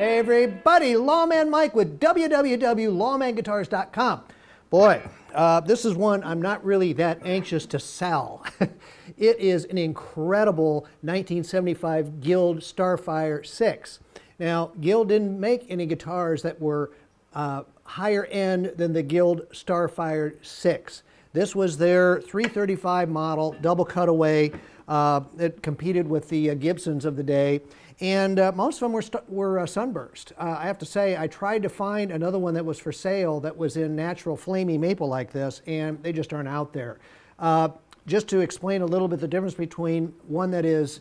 Everybody, Lawman Mike with www.lawmanguitars.com. Boy, this is one I'm not really that anxious to sell. It is an incredible 1975 Guild Starfire VI. Now, Guild didn't make any guitars that were higher end than the Guild Starfire VI. This was their 335 model, double cutaway. It competed with the Gibsons of the day. And most of them were sunburst. I have to say, I tried to find another one that was for sale that was in natural Flamey Maple like this, and they just aren't out there. Just to explain a little bit the difference between one that is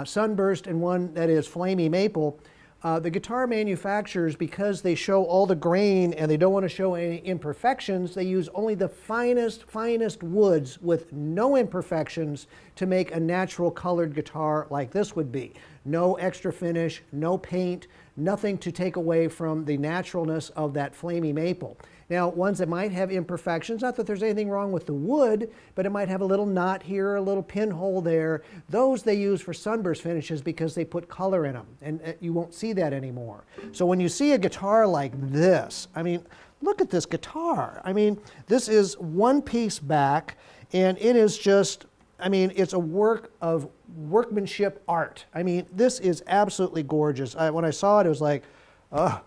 sunburst and one that is Flamey Maple, the guitar manufacturers, because they show all the grain and they don't want to show any imperfections, they use only the finest woods with no imperfections to make a natural colored guitar like this would be. No extra finish, no paint, nothing to take away from the naturalness of that Flamey Maple. Now, ones that might have imperfections, not that there's anything wrong with the wood, but it might have a little knot here, a little pinhole there. Those they use for sunburst finishes because they put color in them, and you won't see that anymore. So when you see a guitar like this, I mean, look at this guitar. I mean, this is one piece back, and it is just, I mean, it's a work of workmanship art. I mean, this is absolutely gorgeous. When I saw it, it was like, oh,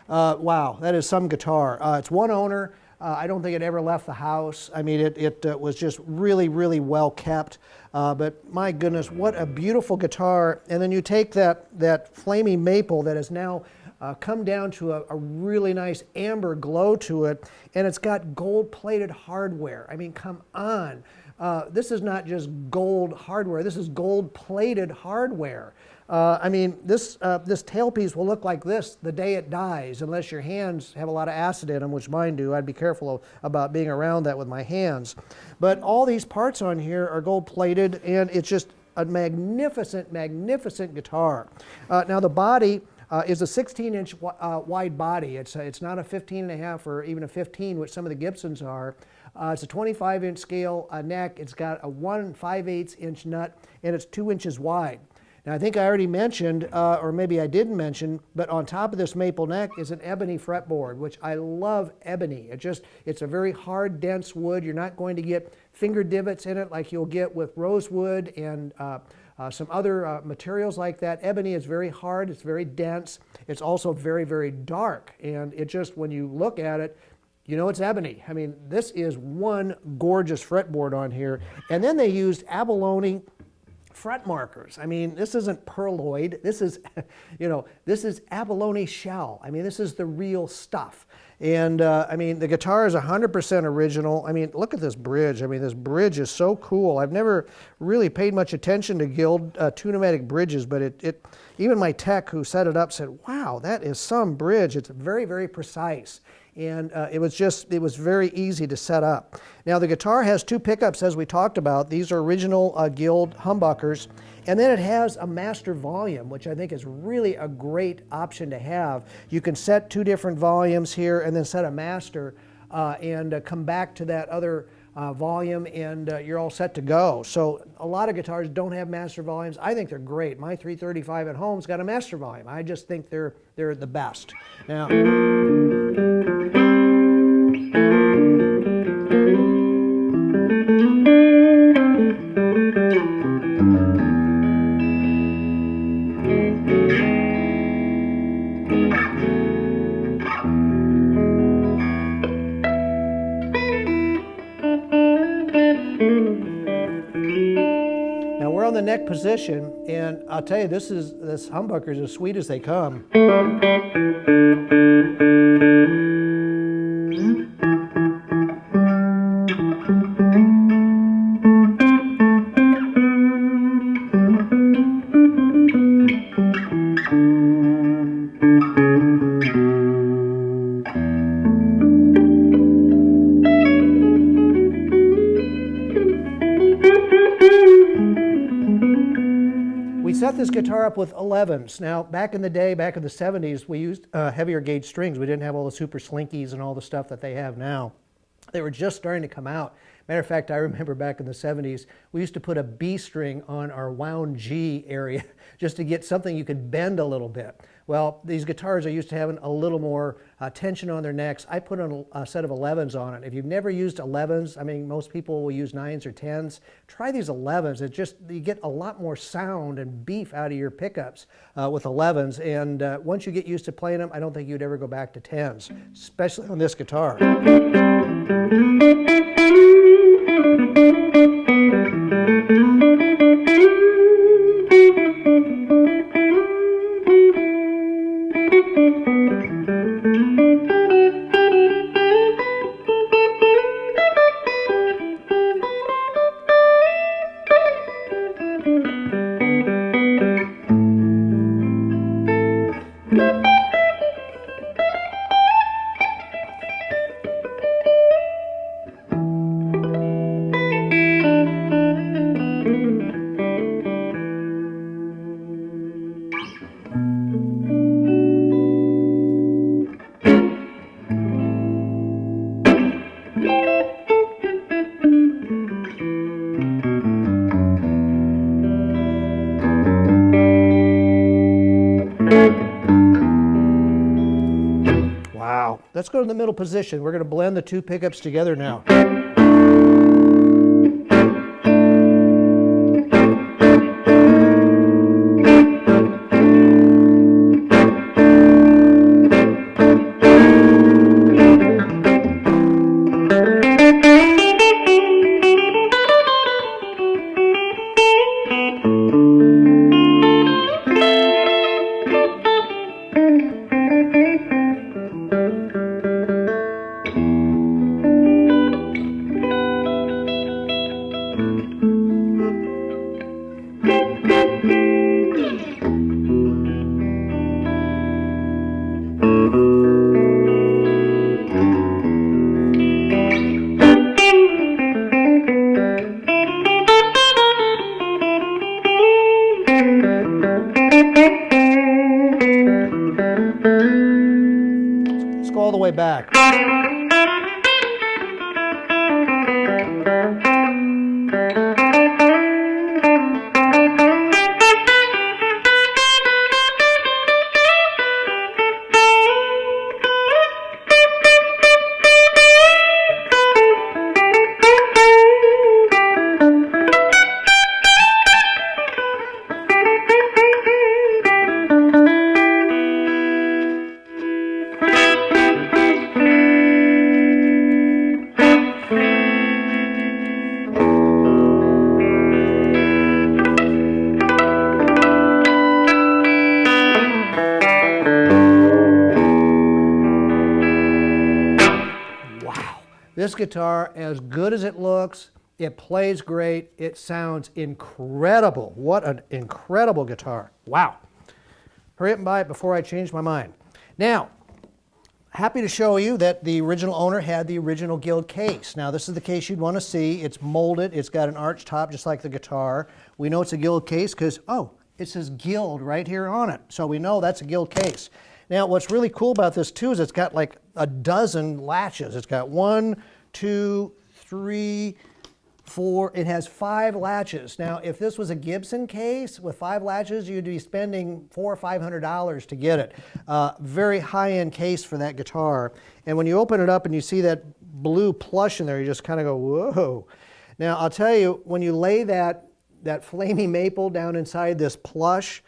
wow, that is some guitar. It's one owner. I don't think it ever left the house. I mean, it was just really, really well kept. But my goodness, what a beautiful guitar. And then you take that Flamey Maple that has now come down to a really nice amber glow to it, and it's got gold-plated hardware. I mean, come on. This is not just gold hardware. This is gold-plated hardware. I mean, this tailpiece will look like this the day it dies, unless your hands have a lot of acid in them, which mine do. I'd be careful about being around that with my hands. But all these parts on here are gold-plated, and it's just a magnificent, magnificent guitar. Now, the body is a 16-inch wide body. It's not a 15.5 or even a 15, which some of the Gibsons are. It's a 25-inch scale neck. It's got a 1 5/8-inch nut, and it's 2 inches wide. Now, I think I already mentioned, or maybe I didn't mention, but on top of this maple neck is an ebony fretboard, which I love ebony. It's a very hard, dense wood. You're not going to get finger divots in it like you'll get with rosewood and some other materials like that. Ebony is very hard. It's very dense. It's also very, very dark. And it just, when you look at it, you know it's ebony. I mean, this is one gorgeous fretboard on here. And then they used abalone fret markers. I mean, this isn't perloid. This is, you know, this is abalone shell. I mean, this is the real stuff. And I mean, the guitar is 100% original. I mean, look at this bridge. I mean, this bridge is so cool. I've never really paid much attention to Guild two-pneumatic bridges, but even my tech who set it up said, wow, that is some bridge. It's very, very precise. And it was very easy to set up. Now, the guitar has two pickups, as we talked about. These are original Guild humbuckers. And then it has a master volume, which I think is really a great option to have. You can set two different volumes here and then set a master and come back to that other volume, and you're all set to go. So a lot of guitars don't have master volumes. I think they're great. My 335 at home's got a master volume. I just think they're the best. Now, we're on the neck position, and I'll tell you, this humbucker is as sweet as they come. brought this guitar up with 11s. Now, back in the day, back in the 70s, we used heavier gauge strings. We didn't have all the super slinkies and all the stuff that they have now. They were just starting to come out. Matter of fact, I remember back in the 70s, we used to put a B string on our wound G area just to get something you could bend a little bit. Well, these guitars are used to having a little more tension on their necks. I put a set of 11s on it. If you've never used 11s, I mean, most people will use 9s or 10s. Try these 11s. You get a lot more sound and beef out of your pickups with 11s. And once you get used to playing them, I don't think you'd ever go back to 10s, especially on this guitar. Wow. Let's go to the middle position. We're going to blend the two pickups together now. All the way back. This guitar, as good as it looks, it plays great, it sounds incredible. What an incredible guitar. Wow. Hurry up and buy it before I change my mind. Now, happy to show you that the original owner had the original Guild case. Now, this is the case you'd want to see. It's molded, it's got an arch top just like the guitar. We know it's a Guild case because, oh, it says Guild right here on it. So we know that's a Guild case. Now, what's really cool about this too is it's got like a dozen latches. It's got 1, 2, 3, 4. It has 5 latches. Now, if this was a Gibson case with 5 latches, you'd be spending $400 or $500 to get it. Very high-end case for that guitar. And when you open it up and you see that blue plush in there, you just kind of go, whoa. Now, I'll tell you, when you lay that Flamey Maple down inside this plush,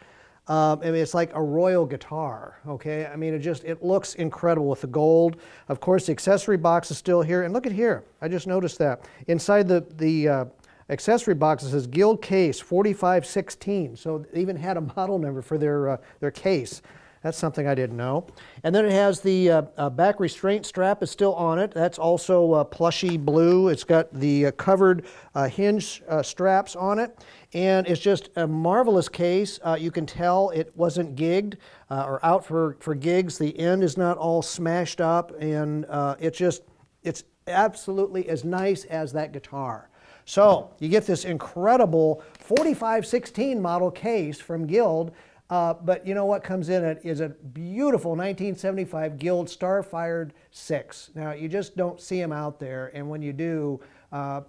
I mean, it's like a royal guitar, okay? I mean, it looks incredible with the gold. Of course, the accessory box is still here. And look at here. I just noticed that. Inside the accessory box, it says Guild Case 4516. So they even had a model number for their case. That's something I didn't know. And then it has the back restraint strap is still on it. That's also plushy blue. It's got the covered hinge straps on it. And it's just a marvelous case. You can tell it wasn't gigged or out for gigs. The end is not all smashed up, and it's absolutely as nice as that guitar. So you get this incredible 4516 model case from Guild, but you know what comes in it is a beautiful 1975 Guild Starfire VI. Now you just don't see them out there, and when you do,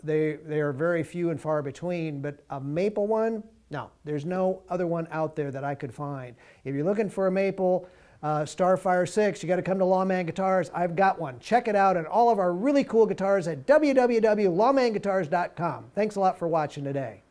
they are very few and far between, but a maple one, no, there's no other one out there that I could find. If you're looking for a maple Starfire VI, you got to come to Lawman Guitars. I've got one. Check it out and all of our really cool guitars at www.lawmanguitars.com. Thanks a lot for watching today.